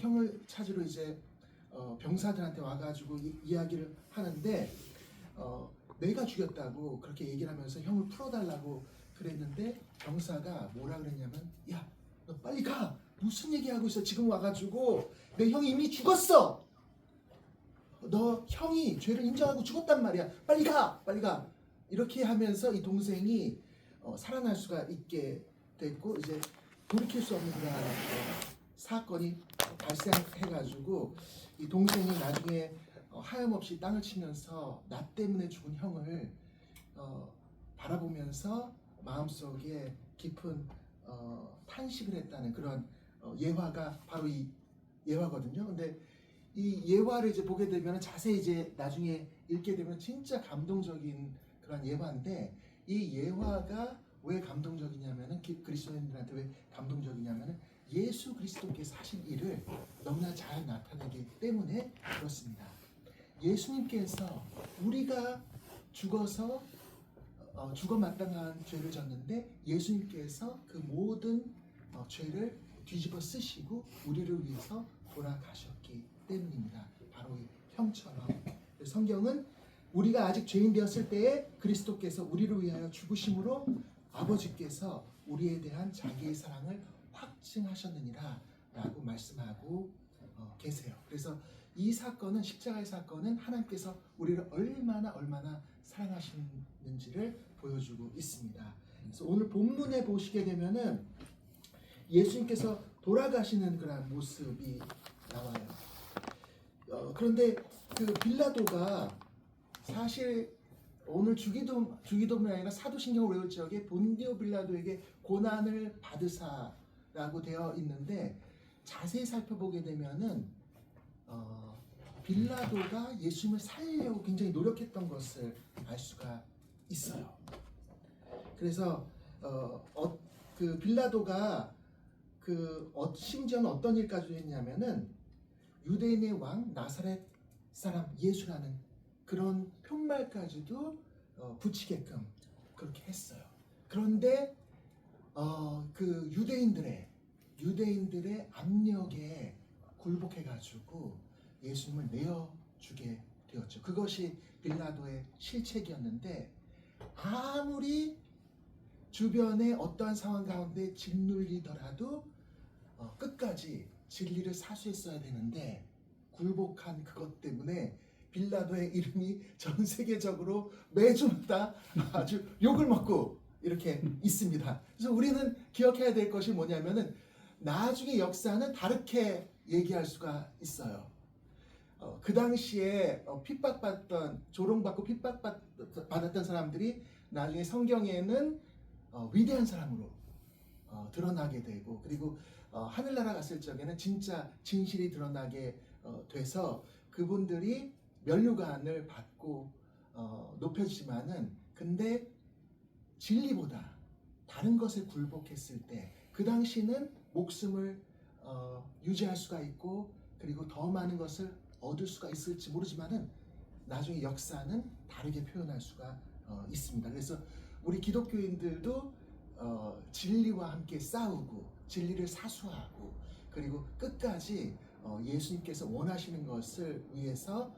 형을 찾으러 이제 병사들한테 와가지고 이야기를 하는데 내가 죽였다고 그렇게 얘기를 하면서 형을 풀어달라고 그랬는데 병사가 뭐라 그랬냐면, 야, 너 빨리 가. 무슨 얘기하고 있어? 지금 와가지고 내 형이 이미 죽었어. 너 형이 죄를 인정하고 죽었단 말이야. 빨리 가, 빨리 가. 이렇게 하면서 이 동생이 살아날 수가 있게 됐고, 이제 돌이킬 수 없는 그런 사건이 발생해가지고 이 동생이 나중에 하염없이 땅을 치면서 나 때문에 죽은 형을 바라보면서 마음속에 깊은 탄식을 했다는 그런 예화가 바로 이 예화거든요. 근데 이 예화를 이제 보게 되면 자세히 이제 나중에 읽게 되면 진짜 감동적인 그런 예화인데, 이 예화가 왜 감동적이냐면은, 그리스도인들한테 왜 감동적이냐면은 예수 그리스도께서 하신 일을 너무나 잘 나타내기 때문에 그렇습니다. 예수님께서 우리가 죽어서 죽어 마땅한 죄를 졌는데 예수님께서 그 모든 죄를 뒤집어 쓰시고 우리를 위해서 돌아가셨기 때문입니다. 바로 이 형처럼. 성경은 우리가 아직 죄인 되었을 때에 그리스도께서 우리를 위하여 죽으심으로 아버지께서 우리에 대한 자기의 사랑을 확증하셨느니라 라고 말씀하고 계세요. 그래서 이 사건은, 십자가의 사건은 하나님께서 우리를 얼마나 사랑하시는지를 보여주고 있습니다. 그래서 오늘 본문에 보시게 되면은 예수님께서 돌아가시는 그런 모습이 나와요. 그런데 그 빌라도가 사실 오늘 주기도문이 아니라 사도신경을 외울 적에 본디오 빌라도에게 고난을 받으사라고 되어 있는데, 자세히 살펴보게 되면은 빌라도가 예수님을 살리려고 굉장히 노력했던 것을 알 수가 있어요. 그래서 그 빌라도가 심지어는 어떤 일까지 했냐면은 유대인의 왕 나사렛 사람 예수라는 그런 표말까지도 붙이게끔 그렇게 했어요. 그런데 그 유대인들의 압력에 굴복해가지고 예수님을 내어주게 되었죠. 그것이 빌라도의 실책이었는데, 아무리 주변에 어떠한 상황 가운데 짓눌리더라도 끝까지 진리를 사수했어야 되는데, 굴복한 그것 때문에 빌라도의 이름이 전 세계적으로 매주마다 아주 욕을 먹고 이렇게 있습니다. 그래서 우리는 기억해야 될 것이 뭐냐면은, 나중에 역사는 다르게 얘기할 수가 있어요. 그 당시에 조롱받고 핍박받았던 사람들이 나중에 성경에는 위대한 사람으로 드러나게 되고, 그리고 하늘나라 갔을 적에는 진짜 진실이 드러나게 돼서 그분들이 면류관을 받고 높여지지만은, 근데 진리보다 다른 것에 굴복했을 때 그 당시는 목숨을 유지할 수가 있고, 그리고 더 많은 것을 얻을 수가 있을지 모르지만은 나중에 역사는 다르게 표현할 수가 있습니다. 그래서 우리 기독교인들도 진리와 함께 싸우고 진리를 사수하고, 그리고 끝까지 예수님께서 원하시는 것을 위해서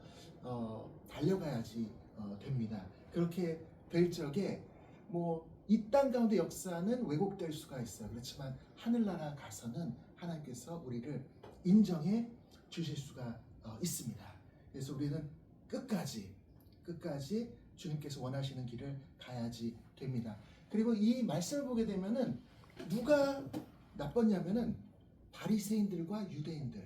달려가야지 됩니다. 그렇게 될 적에 이 땅 가운데 역사는 왜곡될 수가 있어요. 그렇지만 하늘나라 가서는 하나님께서 우리를 인정해 주실 수가 있습니다. 그래서 우리는 끝까지 주님께서 원하시는 길을 가야지 됩니다. 그리고 이 말씀을 보게 되면은 누가 나빴냐면은 바리새인들과 유대인들,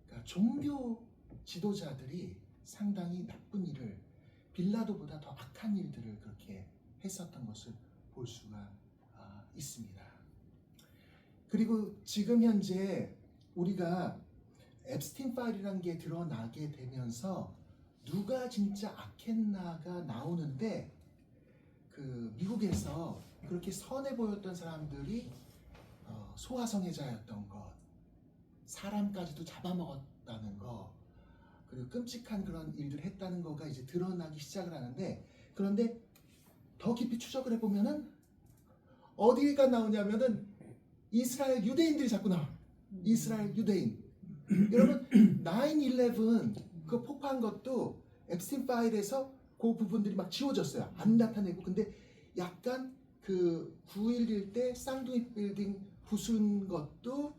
그러니까 종교 지도자들이 상당히 나쁜 일을, 빌라도보다 더 악한 일들을 그렇게 했었던 것을 볼 수가 있습니다. 그리고 지금 현재 우리가 앱스틴 파일이라는 게 드러나게 되면서 누가 진짜 악했나가 나오는데, 그 미국에서 그렇게 선해 보였던 사람들이 소아성애자였던 것, 사람까지도 잡아먹었다는 것, 그리고 끔찍한 그런 일들을 했다는 거가 이제 드러나기 시작을 하는데, 그런데 더 깊이 추적을 해보면은 어디가 나오냐면은 이스라엘 유대인들이 자꾸 나와요. 이스라엘 유대인. 여러분 9/11 그 폭파한 것도 앱스틴 파일에서 그 부분들이 막 지워졌어요. 안 나타내고. 근데 약간 그 9.11 때 쌍둥이 빌딩 부순 것도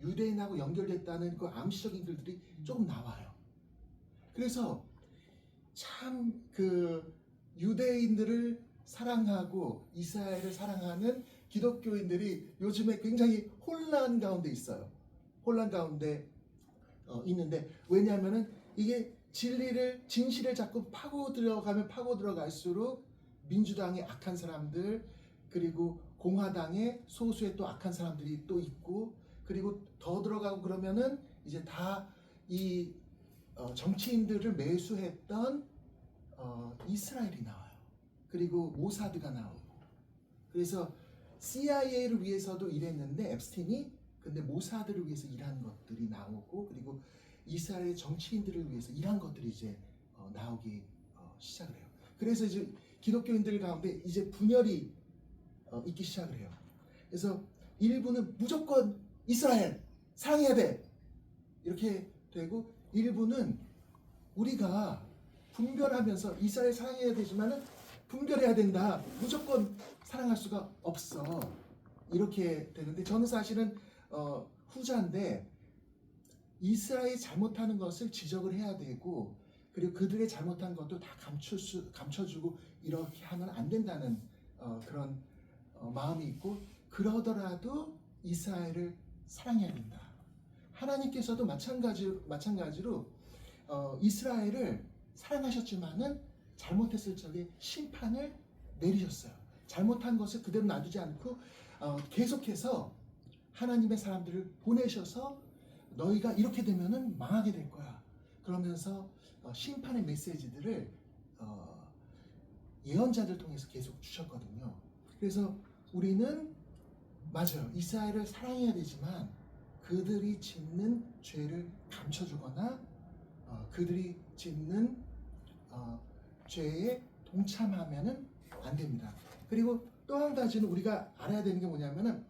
유대인하고 연결됐다는 그 암시적인 글들이 조금 나와요. 그래서 참 그 유대인들을 사랑하고 이스라엘을 사랑하는 기독교인들이 요즘에 굉장히 혼란 가운데 있어요. 혼란 가운데 있는데, 왜냐하면은 이게 진실을 자꾸 파고 들어갈수록 민주당의 악한 사람들, 그리고 공화당의 소수의 또 악한 사람들이 또 있고, 그리고 더 들어가고 그러면은 이제 다 이 정치인들을 매수했던 이스라엘이 나와요. 그리고 모사드가 나오고. 그래서 CIA를 위해서도 일했는데 앱스틴이, 근데 모사드를 위해서 일한 것들이 나오고, 그리고 이스라엘의 정치인들을 위해서 일한 것들이 이제 나오기 시작을 해요. 그래서 이제 기독교인들 가운데 이제 분열이 있기 시작을 해요. 그래서 일부는 무조건 이스라엘 사랑해야 돼 이렇게 되고, 일부는 우리가 분별하면서 이스라엘 사랑해야 되지만은 분별해야 된다, 무조건 사랑할 수가 없어, 이렇게 되는데, 저는 사실은 후자인데, 이스라엘이 잘못하는 것을 지적을 해야 되고, 그리고 그들의 잘못한 것도 다 감춰주고 이렇게 하면 안 된다는 그런 마음이 있고, 그러더라도 이스라엘을 사랑해야 된다. 하나님께서도 마찬가지로 이스라엘을 사랑하셨지만은 잘못했을 적에 심판을 내리셨어요. 잘못한 것을 그대로 놔두지 않고 계속해서 하나님의 사람들을 보내셔서 너희가 이렇게 되면은 망하게 될 거야, 그러면서 심판의 메시지들을 예언자들 통해서 계속 주셨거든요. 그래서 우리는 맞아요, 이스라엘을 사랑해야 되지만 그들이 짓는 죄를 감춰주거나 그들이 짓는 죄에 동참하면은 안 됩니다. 그리고 또 한 가지는 우리가 알아야 되는 게 뭐냐면은,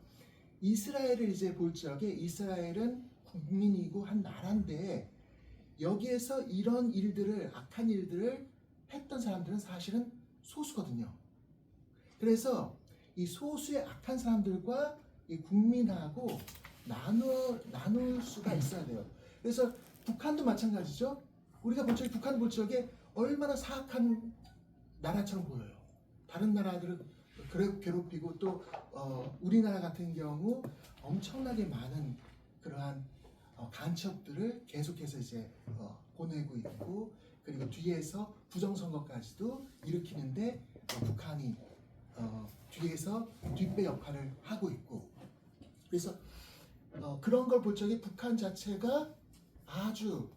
이스라엘을 이제 볼 적에 이스라엘은 국민이고 한 나라인데, 여기에서 이런 일들을, 악한 일들을 했던 사람들은 사실은 소수거든요. 그래서 이 소수의 악한 사람들과 이 국민하고 나눌 수가 있어야 돼요. 그래서 북한도 마찬가지죠. 우리가 볼 적에, 북한 볼 적에 얼마나 사악한 나라처럼 보여요. 다른 나라들은 괴롭히고, 또 우리나라 같은 경우 엄청나게 많은 그러한 간첩들을 계속해서 이제 보내고 있고, 그리고 뒤에서 부정선거까지도 일으키는데 북한이 뒤에서 뒷배 역할을 하고 있고, 그래서 그런 걸 볼 적에 북한 자체가 아주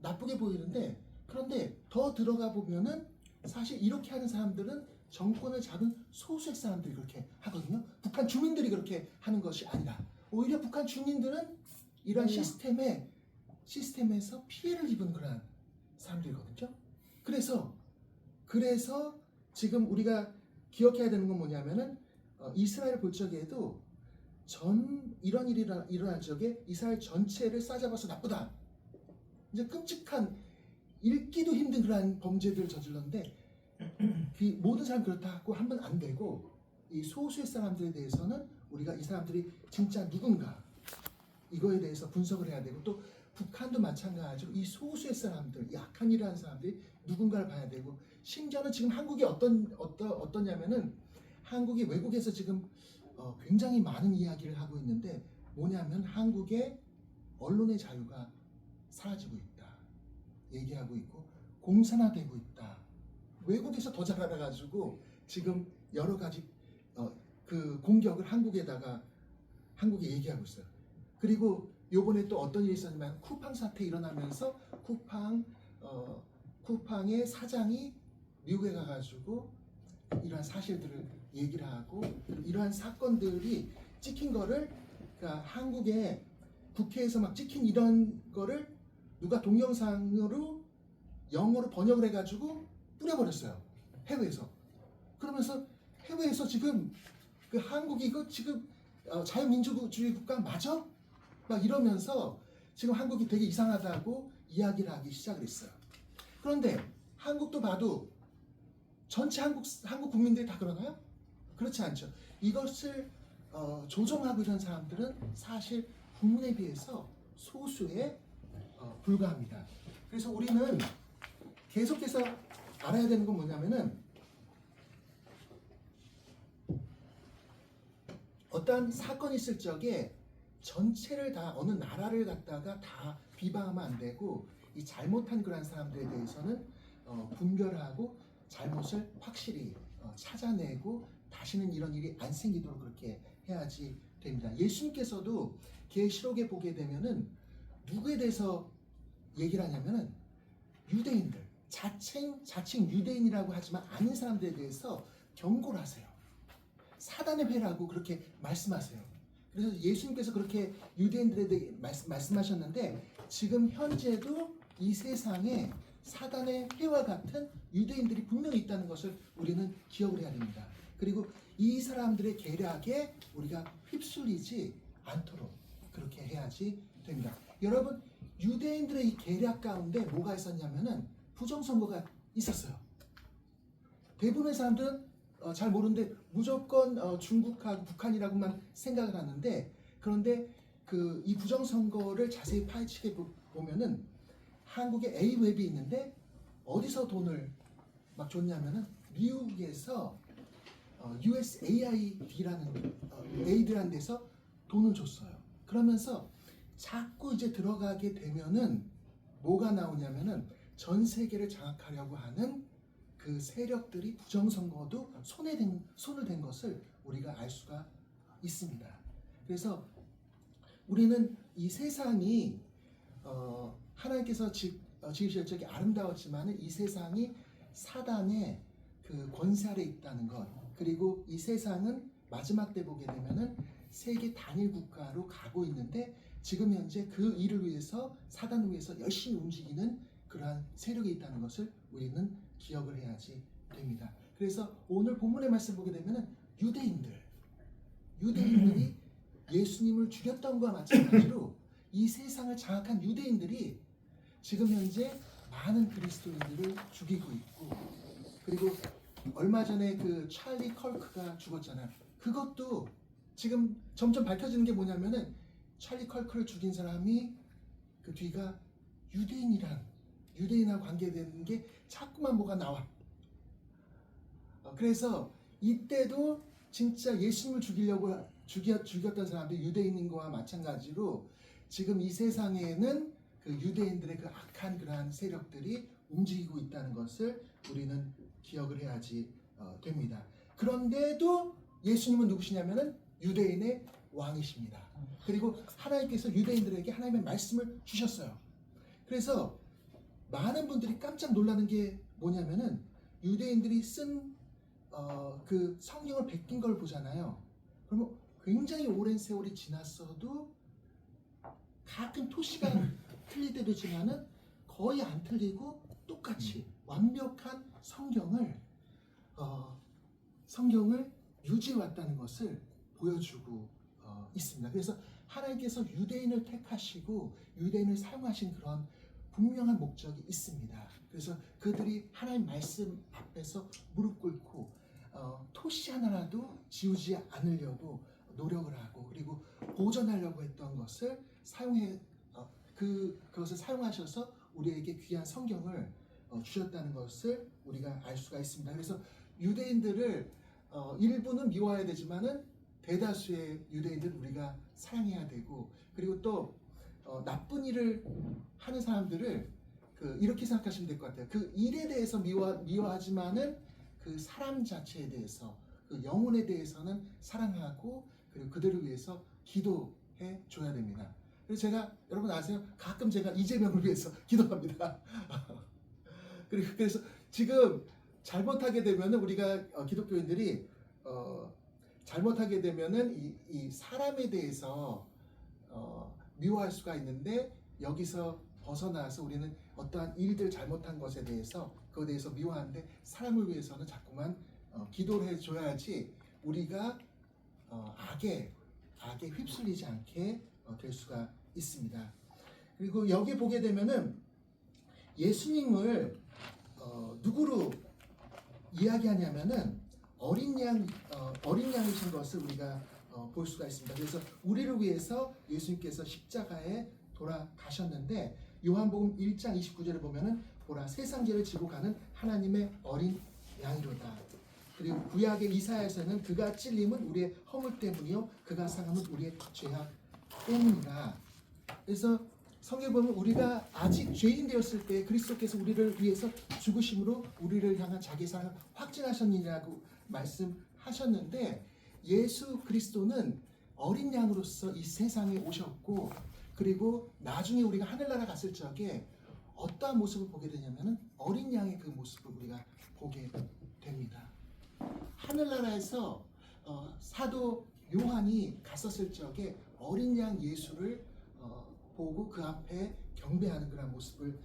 나쁘게 보이는데, 그런데 더 들어가 보면은 사실 이렇게 하는 사람들은 정권을 잡은 소수의 사람들이 그렇게 하거든요. 북한 주민들이 그렇게 하는 것이 아니라, 오히려 북한 주민들은 이런 시스템에서 피해를 입은 그런 사람들이거든요. 그래서 지금 우리가 기억해야 되는 건 뭐냐면은, 이스라엘 볼 적에도 이런 일이 일어날 적에 이스라엘 전체를 싸잡아서 나쁘다, 이제 끔찍한, 읽기도 힘든 그러한 범죄들을 저질렀는데, 그 모든 사람 그렇다고 하면 안 되고, 이 소수의 사람들에 대해서는 우리가 이 사람들이 진짜 누군가, 이거에 대해서 분석을 해야 되고, 또 북한도 마찬가지로 이 소수의 사람들, 이 악한 일을 하는 사람들이 누군가를 봐야 되고, 심지어는 지금 한국이 어떠냐면은, 한국이 외국에서 지금 굉장히 많은 이야기를 하고 있는데, 뭐냐면 한국의 언론의 자유가 사라지고 있다 얘기하고 있고, 공산화되고 있다. 외국에서 더 잘 알아가지고 지금 여러 가지 그 공격을 한국에 얘기하고 있어요. 그리고 요번에 또 어떤 일이 있었냐면, 쿠팡 사태 일어나면서 쿠팡의 사장이 미국에 가가지고 이러한 사실들을 얘기를 하고, 이러한 사건들이 찍힌 거를, 그러니까 한국의 국회에서 막 찍힌 이런 거를 누가 동영상으로 영어로 번역을 해가지고 뿌려버렸어요, 해외에서. 그러면서 해외에서 지금 그 한국이 이거 지금 자유민주주의 국가 맞아? 막 이러면서 지금 한국이 되게 이상하다고 이야기를 하기 시작을 했어요. 그런데 한국도 봐도 전체 한국 국민들이 다 그러나요? 그렇지 않죠. 이것을 조종하고 이런 사람들은 사실 국민에 비해서 소수에 불과합니다. 그래서 우리는 계속해서 알아야 되는 건 뭐냐면은 어떠한 사건이 있을 적에 전체를 다 어느 나라를 갖다가 다 비방하면 안 되고 이 잘못한 그런 사람들에 대해서는 분별하고 잘못을 확실히 찾아내고 다시는 이런 일이 안 생기도록 그렇게 해야지 됩니다. 예수님께서도 계시록에 보게 되면은 누구에 대해서 얘기를 하냐면은 유대인들, 자칭 유대인이라고 하지만 아닌 사람들에 대해서 경고를 하세요. 사단의 회라고 그렇게 말씀하세요. 그래서 예수님께서 그렇게 유대인들에 대해 말씀하셨는데 지금 현재도 이 세상에 사단의 회와 같은 유대인들이 분명히 있다는 것을 우리는 기억을 해야 됩니다. 그리고 이 사람들의 계략에 우리가 휩쓸리지 않도록 그렇게 해야지 됩니다. 여러분, 유대인들의 이 계략 가운데 뭐가 있었냐면은 부정선거가 있었어요. 대부분의 사람들은 잘 모르는데 무조건 중국하고 북한이라고만 생각을 하는데, 그런데 이 부정선거를 자세히 파헤치게 보면은 한국에 A웹이 있는데 어디서 돈을 막 줬냐면은 미국에서 USAID라는 에이드라는 데서 돈을 줬어요. 그러면서 자꾸 이제 들어가게 되면은 뭐가 나오냐면은 전 세계를 장악하려고 하는 그 세력들이 부정선거도 손을 댄 것을 우리가 알 수가 있습니다. 그래서 우리는 이 세상이 하나님께서 지으실 적에 아름다웠지만 이 세상이 사단의 그 권세 아래 있다는 것, 그리고 이 세상은 마지막 때 보게 되면은 세계 단일 국가로 가고 있는데 지금 현재 그 일을 위해서 사단을 위해서 열심히 움직이는 그러한 세력이 있다는 것을 우리는 기억을 해야지 됩니다. 그래서 오늘 본문의 말씀 보게 되면은 유대인들이 예수님을 죽였던 것과 마찬가지로 이 세상을 장악한 유대인들이 지금 현재 많은 그리스도인들을 죽이고 있고, 그리고 얼마 전에 그 찰리 컬크가 죽었잖아요. 그것도 지금 점점 밝혀지는 게 뭐냐면은 찰리 컬크를 죽인 사람이 그 뒤가 유대인하고 관계되는 게 자꾸만 뭐가 나와. 그래서 이때도 진짜 예수님을 죽였던 사람들이 유대인인 거와 마찬가지로 지금 이 세상에는 그 유대인들의 그 악한 그러한 세력들이 움직이고 있다는 것을 우리는 기억을 해야지 됩니다. 그런데도 예수님은 누구시냐면은 유대인의 왕이십니다. 그리고 하나님께서 유대인들에게 하나님의 말씀을 주셨어요. 그래서 많은 분들이 깜짝 놀라는 게 뭐냐면은 유대인들이 쓴 그 성경을 베낀 걸 보잖아요. 그러면 굉장히 오랜 세월이 지났어도 가끔 토시가 틀릴 때도 있지만은 거의 안 틀리고 똑같이 완벽한 성경을 유지해 왔다는 것을 보여주고 있습니다. 그래서 하나님께서 유대인을 택하시고 유대인을 사용하신 그런 분명한 목적이 있습니다. 그래서 그들이 하나님 말씀 앞에서 무릎 꿇고 토시 하나라도 지우지 않으려고 노력을 하고 그리고 보존하려고 했던 것을 그것을 사용하셔서 우리에게 귀한 성경을 주셨다는 것을 우리가 알 수가 있습니다. 그래서 유대인들을 일부는 미워해야 되지만은 대다수의 유대인들 우리가 사랑해야 되고, 그리고 또 나쁜 일을 하는 사람들을 이렇게 생각하시면 될 것 같아요. 그 일에 대해서 미워하지만은 그 사람 자체에 대해서, 그 영혼에 대해서는 사랑하고 그리고 그들을 위해서 기도해 줘야 됩니다. 그래서 여러분 아세요? 가끔 제가 이재명을 위해서 기도합니다. 그래서 지금 잘못하게 되면은 우리가 기독교인들이 잘못하게 되면은 이 사람에 대해서 미워할 수가 있는데 여기서 벗어나서 우리는 어떠한 일들 잘못한 것에 대해서 그거에 대해서 미워하는데 사람을 위해서는 자꾸만 기도를 해줘야지 우리가 악에 휩쓸리지 않게 될 수가 있습니다. 그리고 여기 보게 되면은 예수님을 누구로 이야기하냐면은 어린 양이신 것을 우리가 볼 수가 있습니다. 그래서 우리를 위해서 예수님께서 십자가에 돌아가셨는데 요한복음 1장 29절에 보면은 보라 세상 죄를 지고 가는 하나님의 어린 양이로다. 그리고 구약의 이사야에서는 그가 찔림은 우리의 허물 때문이요 그가 상함은 우리의 죄악 때문이라. 그래서 성경에 보면 우리가 아직 죄인 되었을 때 그리스도께서 우리를 위해서 죽으심으로 우리를 향한 자기의 사랑을 확증하셨느냐고 말씀하셨는데 예수 그리스도는 어린 양으로서 이 세상에 오셨고 그리고 나중에 우리가 하늘나라 갔을 적에 어떠한 모습을 보게 되냐면은 어린 양의 그 모습을 우리가 보게 됩니다. 하늘나라에서 사도 요한이 갔었을 적에 어린 양 예수를 보고 그 앞에 경배하는 그런 모습을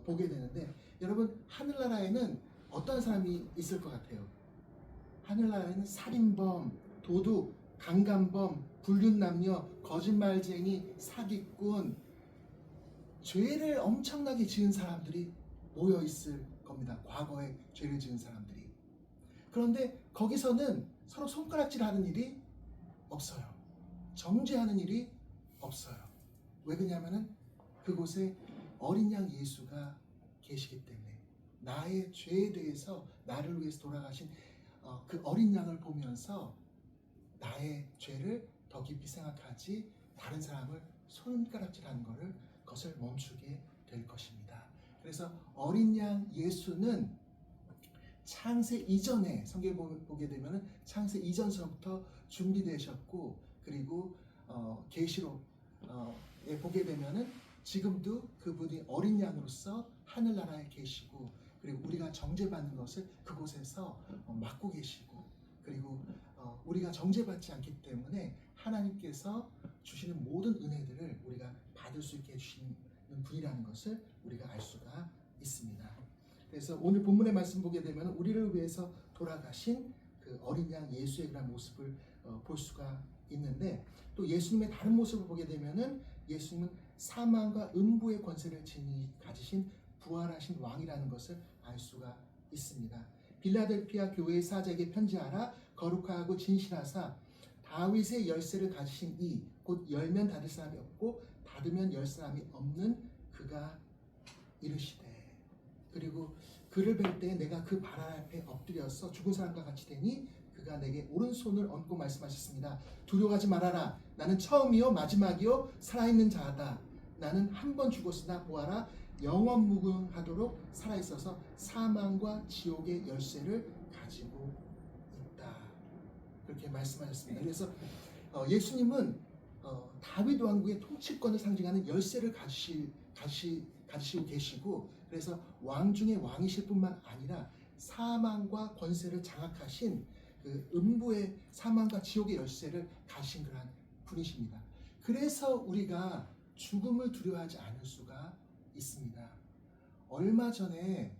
보게 되는데 여러분 하늘나라에는 어떤 사람이 있을 것 같아요? 하늘나라에는 살인범, 도둑, 강간범, 불륜남녀, 거짓말쟁이, 사기꾼, 죄를 엄청나게 지은 사람들이 모여 있을 겁니다. 과거에 죄를 지은 사람들이. 그런데 거기서는 서로 손가락질하는 일이 없어요. 정죄하는 일이 없어요. 왜 그러냐면은 그곳에 어린 양 예수가 계시기 때문에 나의 죄에 대해서 나를 위해서 돌아가신 그 어린 양을 보면서 나의 죄를 더 깊이 생각하지 다른 사람을 손가락질하는 것을 멈추게 될 것입니다. 그래서 어린 양 예수는 창세 이전에 성경에 보게 되면 창세 이전서부터 준비되셨고 그리고 계시록에 보게 되면은 지금도 그분이 어린 양으로서 하늘나라에 계시고 그리고 우리가 정죄받는 것을 그곳에서 맡고 계시고 그리고 우리가 정죄받지 않기 때문에 하나님께서 주시는 모든 은혜들을 우리가 받을 수 있게 해주시는 분이라는 것을 우리가 알 수가 있습니다. 그래서 오늘 본문의 말씀 보게 되면 우리를 위해서 돌아가신 그 어린 양 예수의 그런 모습을 볼 수가 있는데 또 예수님의 다른 모습을 보게 되면은 예수님은 사망과 음부의 권세를 가지신 부활하신 왕이라는 것을 알 수가 있습니다. 빌라델피아 교회의 사자에게 편지하라 거룩하고 진실하사 다윗의 열쇠를 가지신 이 곧 열면 닫을 사람이 없고 닫으면 열 사람이 없는 그가 이르시되 그리고 그를 뵐 때 내가 그 발 앞에 엎드려서 죽은 사람과 같이 되니 그가 내게 오른손을 얹고 말씀하셨습니다. 두려워하지 말아라. 나는 처음이요 마지막이요 살아있는 자다. 나는 한 번 죽었으나 보아라 영원 무궁하도록 살아있어서 사망과 지옥의 열쇠를 가지고 있다. 그렇게 말씀하셨습니다. 그래서 예수님은 다윗 왕국의 통치권을 상징하는 열쇠를 가지시고 계시고 그래서 왕 중에 왕이실 뿐만 아니라 사망과 권세를 장악하신 그 음부의 사망과 지옥의 열쇠를 가신 그러한 분이십니다. 그래서 우리가 죽음을 두려워하지 않을 수가 있습니다. 얼마 전에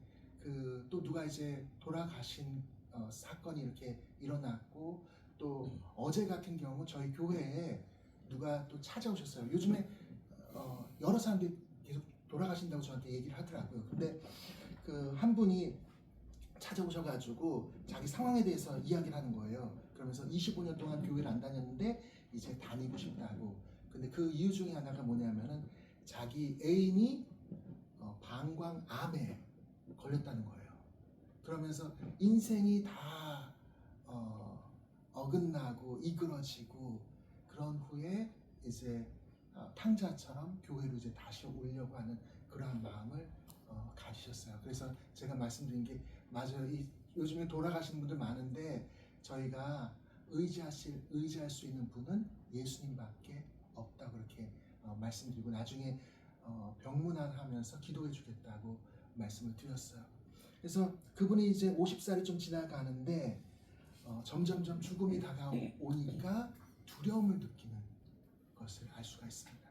또 누가 이제 돌아가신 사건이 이렇게 일어났고 또 어제 같은 경우 저희 교회에 누가 또 찾아오셨어요. 요즘에 여러 사람들이 계속 돌아가신다고 저한테 얘기를 하더라고요. 근데 그 한 분이 찾아오셔가지고 자기 상황에 대해서 이야기를 하는 거예요. 그러면서 25년 동안 교회를 안 다녔는데 이제 다니고 싶다고. 근데 그 이유 중에 하나가 뭐냐면은 자기 애인이 방광암에 걸렸다는 거예요. 그러면서 인생이 다 어긋나고 이끌어지고 그런 후에 이제 탕자처럼 교회로 이제 다시 오려고 하는 그러한 마음을 가지셨어요. 그래서 제가 말씀드린 게 맞아요. 요즘에 돌아가신 분들 많은데 저희가 의지할 수 있는 분은 예수님밖에 없다 그렇게 말씀드리고 나중에 병문안하면서 기도해 주겠다고 말씀을 드렸어요. 그래서 그분이 이제 50살이 좀 지나가는데 점점점 죽음이 다가오니까 두려움을 느끼는 것을 알 수가 있습니다.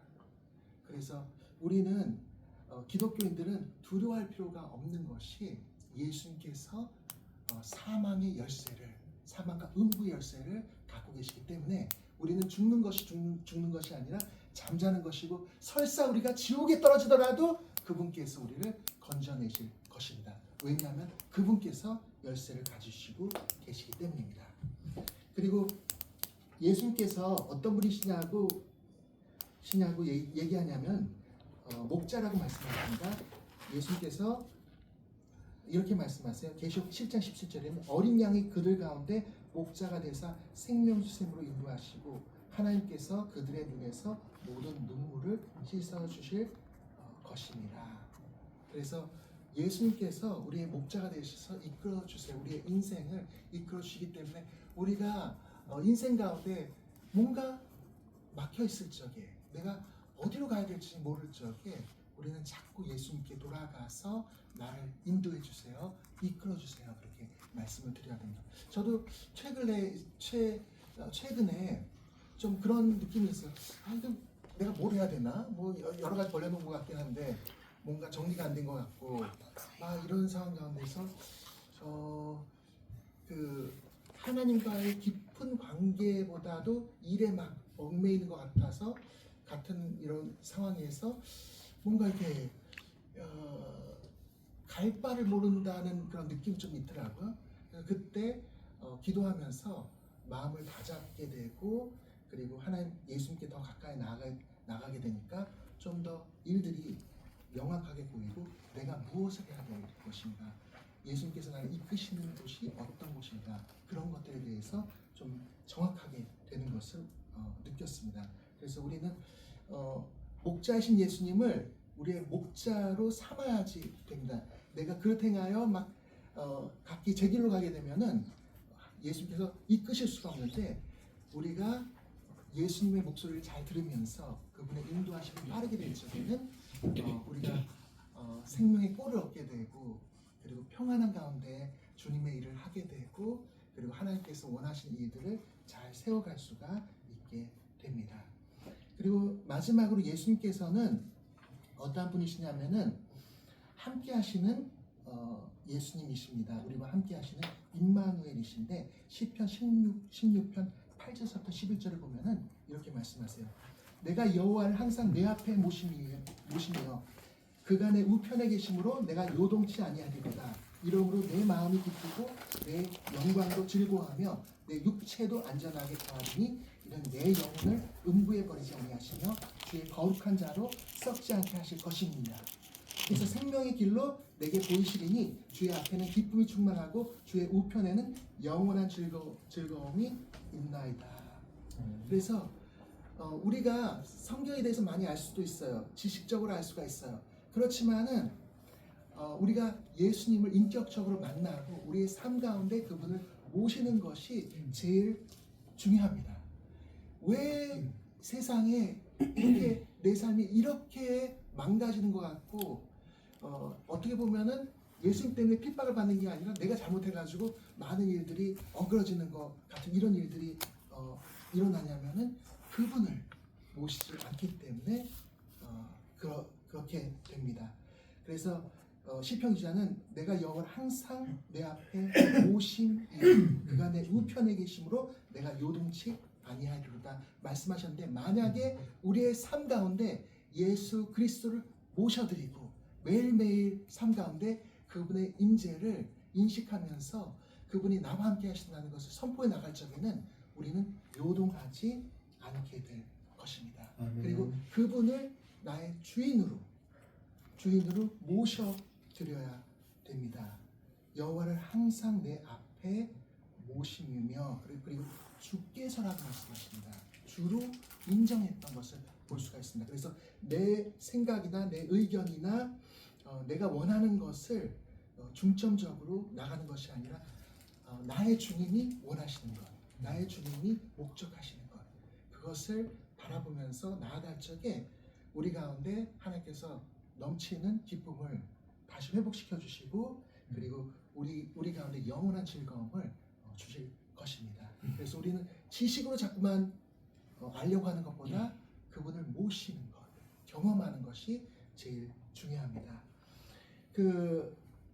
그래서 우리는 기독교인들은 두려워할 필요가 없는 것이 예수님께서 사망의 열쇠를 사망과 음부의 열쇠를 갖고 계시기 때문에 우리는 죽는 것이 아니라 잠자는 것이고 설사 우리가 지옥에 떨어지더라도 그분께서 우리를 건져내실 것입니다. 왜냐하면 그분께서 열쇠를 가지시고 계시기 때문입니다. 그리고 예수님께서 어떤 분이시냐고 얘기하냐면 목자라고 말씀하십니다. 예수님께서 이렇게 말씀하세요. 계시록 7장 17절에는 어린 양이 그들 가운데 목자가 되사 생명수샘으로 인도하시고 하나님께서 그들의 눈에서 모든 눈물을 씻어주실 것입니다. 그래서 예수님께서 우리의 목자가 되셔서 이끌어주세요. 우리의 인생을 이끌어주시기 때문에 우리가 인생 가운데 뭔가 막혀있을 적에 내가 어디로 가야 될지 모를 적에 우리는 자꾸 예수님께 돌아가서 나를 인도해 주세요, 이끌어 주세요, 그렇게 말씀을 드려야 됩니다. 저도 최근에 좀 그런 느낌이 있어요. 이거 내가 뭘 해야 되나? 뭐 여러 가지 벌려놓은 것 같긴 한데 뭔가 정리가 안 된 것 같고 이런 상황 가운데서 그 하나님과의 깊은 관계보다도 일에 막 얽매이는 것 같아서 같은 이런 상황에서 뭔가 이렇게 갈 바를 모른다는 그런 느낌이 좀 있더라고요. 그때 기도하면서 마음을 다잡게 되고 그리고 하나님 예수님께 더 가까이 나가게 되니까 좀 더 일들이 명확하게 보이고 내가 무엇을 해야 될 것인가, 예수님께서 나를 이끄시는 곳이 어떤 곳인가, 그런 것들에 대해서 좀 정확하게 되는 것을 느꼈습니다. 그래서 우리는 목자이신 예수님을 우리의 목자로 삼아야지 됩니다. 내가 그렇게 행하여 각기 제 길로 가게 되면은 예수님께서 이끄실 수가 없는데 우리가 예수님의 목소리를 잘 들으면서 그분의 인도하심을 따르게 될 적에는 우리가 생명의 꼴을 얻게 되고 그리고 평안한 가운데 주님의 일을 하게 되고 그리고 하나님께서 원하시는 일들을 잘 세워갈 수가 있게 됩니다. 그리고 마지막으로 예수님께서는 어떠한 분이시냐면은 함께 하시는 예수님이십니다. 우리와 함께 하시는 임마누엘이신데 시편 16편 8절부터 11절을 보면은 이렇게 말씀하세요. 내가 여호와를 항상 내 앞에 모시며 그가 내 우편에 계심으로 내가 요동치 아니하리로다. 이러므로 내 마음이 기쁘고 내 영광도 즐거워하며 내 육체도 안전하게 거하리니 이는 내 영혼을 음부에 버리지 아니하시며 주의 거룩한 자로 썩지 않게 하실 것입니다. 그래서 생명의 길로 내게 보이시리니 주의 앞에는 기쁨이 충만하고 주의 우편에는 영원한 즐거움이 있나이다. 그래서 우리가 성경에 대해서 많이 알 수도 있어요. 지식적으로 알 수가 있어요. 그렇지만은 우리가 예수님을 인격적으로 만나고 우리의 삶 가운데 그분을 모시는 것이 제일 중요합니다. 왜 세상에 이렇게 내 삶이 이렇게 망가지는 것 같고 어떻게 보면은 예수님 때문에 핍박을 받는 게 아니라 내가 잘못해가지고 많은 일들이 엉그러지는 것 같은 이런 일들이 일어나냐면은 그분을 모시지 않기 때문에 그렇게 됩니다. 그래서 시편 기자는 내가 여호와를 항상 내 앞에 모심이 그가 내 우편에 계심으로 내가 요동치 아니하리로다 말씀하셨는데 만약에 우리의 삶 가운데 예수 그리스도를 모셔드리고 매일매일 삶 가운데 그분의 임재를 인식하면서 그분이 나와 함께 하신다는 것을 선포해 나갈 적에는 우리는 요동하지 않게 될 것입니다. 그리고 그분을 나의 주인으로 모셔드려야 됩니다. 여호와를 항상 내 앞에 모시며 그리고 주께서라고 말씀하십니다. 주로 인정했던 것을 볼 수가 있습니다. 그래서 내 생각이나 내 의견이나 내가 원하는 것을 중점적으로 나가는 것이 아니라 나의 주님이 원하시는 것, 나의 주님이 목적하시는 것, 그것을 바라보면서 나아갈 적에 우리 가운데 하나님께서 넘치는 기쁨을 다시 회복시켜 주시고 그리고 우리 가운데 영원한 즐거움을 주실 것입니다. 그래서 우리는 지식으로 자꾸만 알려고 하는 것보다 그분을 모시는 것, 경험하는 것이 제일 중요합니다.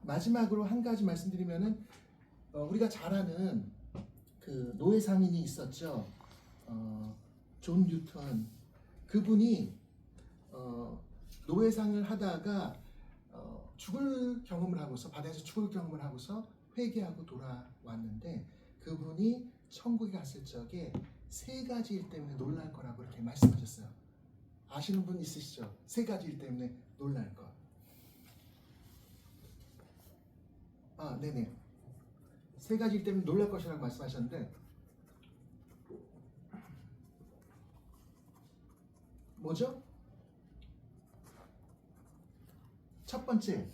마지막으로 한 가지 말씀드리면은 우리가 잘 아는 노예 상인이 있었죠. 존 뉴턴. 그분이 노회상을 하다가 죽을 경험을 하고서 바다에서 죽을 경험을 하고서 회개하고 돌아왔는데 그분이 천국에 갔을 적에 세 가지 일 때문에 놀랄 거라고 이렇게 말씀하셨어요. 아시는 분 있으시죠? 세 가지 일 때문에 놀랄 것. 네네. 세 가지 일 때문에 놀랄 것이라고 말씀하셨는데 뭐죠? 첫 번째,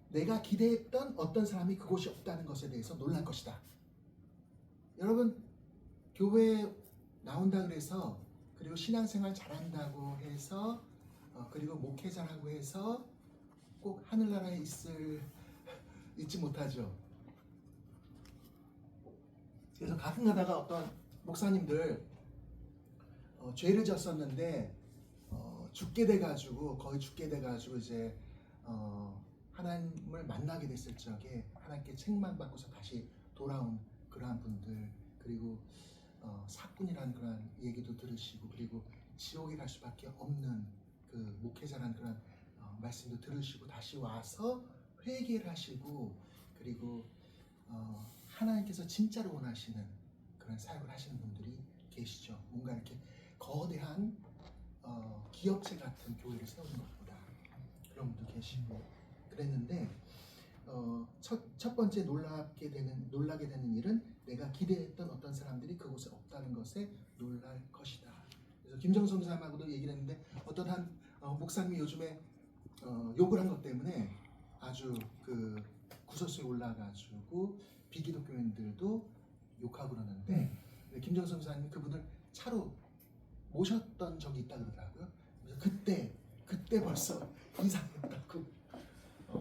내가 기대했던 어떤 사람이 그곳이 없다는 것에 대해서 놀랄 것이다. 여러분, 교회에 나온다 그래서 그리고 신앙생활 잘한다고 해서 그리고 목회자라고 해서 꼭 하늘나라에 있지 못하죠. 그래서 가끔 가다가 어떤 목사님들 죄를 졌었는데 죽게 돼가지고 거의 죽게 돼가지고 이제 하나님을 만나게 됐을 적에 하나님께 책망받고서 다시 돌아온 그러한 분들, 그리고 사꾼이라는 그런 얘기도 들으시고, 그리고 지옥에 갈 수밖에 없는 그 목회자라는 그런 말씀도 들으시고 다시 와서 회개를 하시고, 그리고 하나님께서 진짜로 원하시는 그런 사역을 하시는 분들이 계시죠. 뭔가 이렇게 거대한 기업체 같은 교회를 세우는 것보다 그런 분도 계시고 그랬는데 첫 번째 놀라게 되는 일은 내가 기대했던 어떤 사람들이 그곳에 없다는 것에 놀랄 것이다. 그래서 김정선 사람하고도 얘기를 했는데 어떤 한 목사님이 요즘에 욕을 한 것 때문에 아주 그 구설수에 올라가지고 비기독교인들도 욕하고 그러는데 김정선 사님이 그분을 차로 모셨던 적이 있다 그러더라고요. 그래서 그때 벌써 이상했다고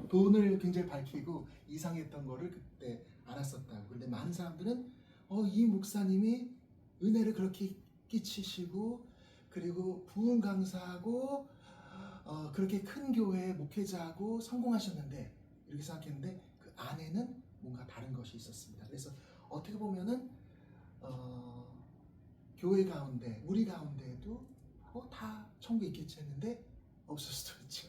돈을 굉장히 밝히고 이상했던 거를 그때 알았었다고. 그런데 많은 사람들은 이 목사님이 은혜를 그렇게 끼치시고 그리고 부흥 강사하고 그렇게 큰 교회 목회자하고 성공하셨는데 이렇게 생각했는데 그 안에는 뭔가 다른 것이 있었습니다. 그래서 어떻게 보면은 교회 가운데 우리 가운데에도 다 천국에 있겠지 했는데 없을 수도 있죠.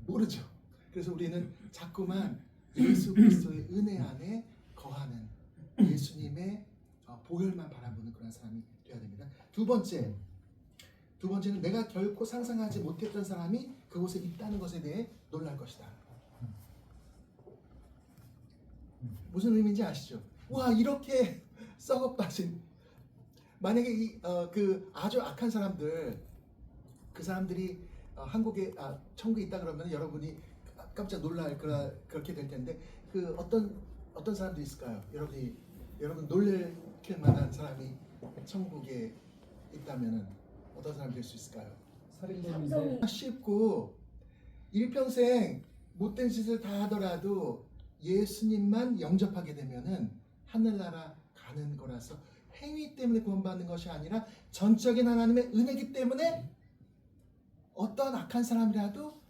모르죠. 그래서 우리는 자꾸만 예수 그리스도의 은혜 안에 거하는 예수님의 보혈만 바라보는 그런 사람이 되어야 됩니다. 두 번째는 내가 결코 상상하지 못했던 사람이 그곳에 있다는 것에 대해 놀랄 것이다. 무슨 의미인지 아시죠? 와, 이렇게 썩어빠진, 만약에 그 아주 악한 사람들, 그 사람들이 한국에 천국에 있다 그러면 여러분이 깜짝 놀랄 그렇게 될 텐데 그 어떤 사람들이 있을까요? 여러분 놀랄 만한 사람이 천국에 있다면은 어떤 사람이 될 수 있을까요? 살인범인데 쉽고 일평생 못된 짓을 다 하더라도 예수님만 영접하게 되면은 하늘나라 가는 거라서 행위 때문에 구원받는 것이 아니라 전적인 하나님의 은혜이기 때문에 어떤 악한 사람이라도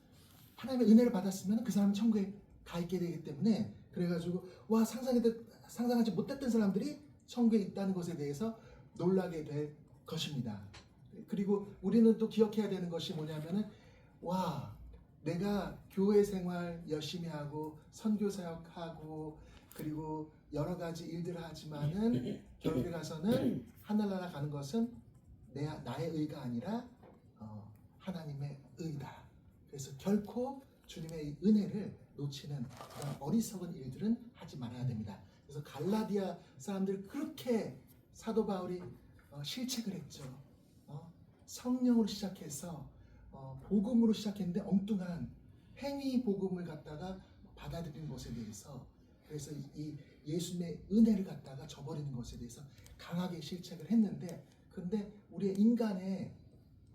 하나님의 은혜를 받았으면 그 사람은 천국에 가 있게 되기 때문에 그래가지고 와 상상하지 못했던 사람들이 천국에 있다는 것에 대해서 놀라게 될 것입니다. 그리고 우리는 또 기억해야 되는 것이 뭐냐면은 와 내가 교회 생활 열심히 하고 선교 사역하고 그리고 여러 가지 일들을 하지만은 결국에 가서는 하늘나라 가는 것은 나의 의가 아니라 하나님의 의다. 그래서 결코 주님의 은혜를 놓치는 그런 어리석은 일들은 하지 말아야 됩니다. 그래서 갈라디아 사람들 그렇게 사도 바울이 실책을 했죠. 성령으로 시작해서 복음으로 시작했는데 엉뚱한 행위 복음을 갖다가 받아들이는 것에 대해서 그래서 이 예수님의 은혜를 갖다가 저버리는 것에 대해서 강하게 실책을 했는데 근데 우리의 인간의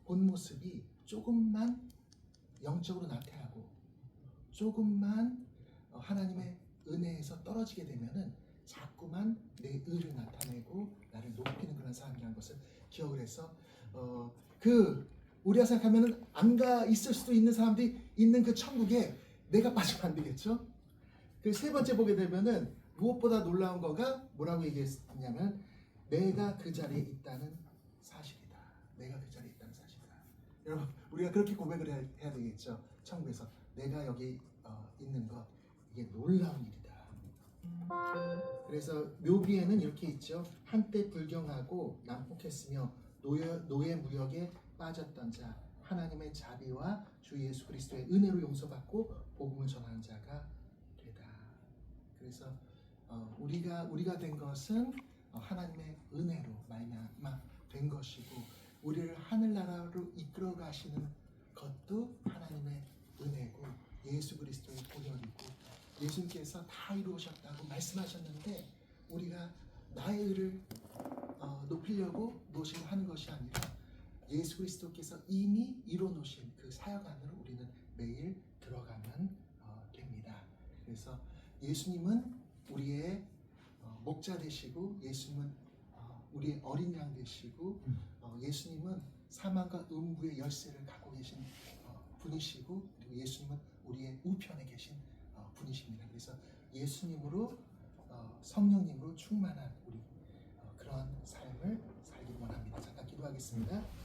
본 모습이 조금만 영적으로 나태하고 조금만 하나님의 은혜에서 떨어지게 되면은 자꾸만 내 의를 나타내고 나를 높이는 그런 사람이라는 것을 기억을 해서 우리가 생각하면은 안 가 있을 수도 있는 사람들이 있는 그 천국에 내가 빠지면 안 되겠죠. 그 세 번째 보게 되면은 무엇보다 놀라운 거가 뭐라고 얘기했냐면 내가 그 자리에 있다는 사실이다. 내가 그 자리에 있다는 사실을. 여러분, 우리가 그렇게 고백을 해야 되겠죠. 천국에서 내가 여기 있는 것, 이게 놀라운 일이다. 그래서 묘비에는 이렇게 있죠. 한때 불경하고 난폭했으며 노예 무역에 빠졌던 자, 하나님의 자비와 주 예수 그리스도의 은혜로 용서받고 복음을 전하는 자가 되다. 그래서 우리가 된 것은 하나님의 은혜로 말미암아 된 것이고, 우리를 하늘나라로 이끌어 가시는 것도 하나님의 은혜고 예수 그리스도의 보혈이고, 예수님께서 다 이루셨다고 말씀하셨는데 우리가 나의 의를 높이려고 무엇을 하는 것이 아니라 예수 그리스도께서 이미 이루어 놓으신 그 사역 안으로 우리는 매일 들어가면 됩니다. 그래서 예수님은 우리의 목자 되시고, 예수님은 우리의 어린 양 되시고, 예수님은 사망과 음부의 열쇠를 갖고 계신 분이시고, 그리고 예수님은 우리의 우편에 계신 분이십니다. 그래서 예수님으로 성령님으로 충만한 우리 그런 삶을 살기 원합니다. 잠깐 기도하겠습니다.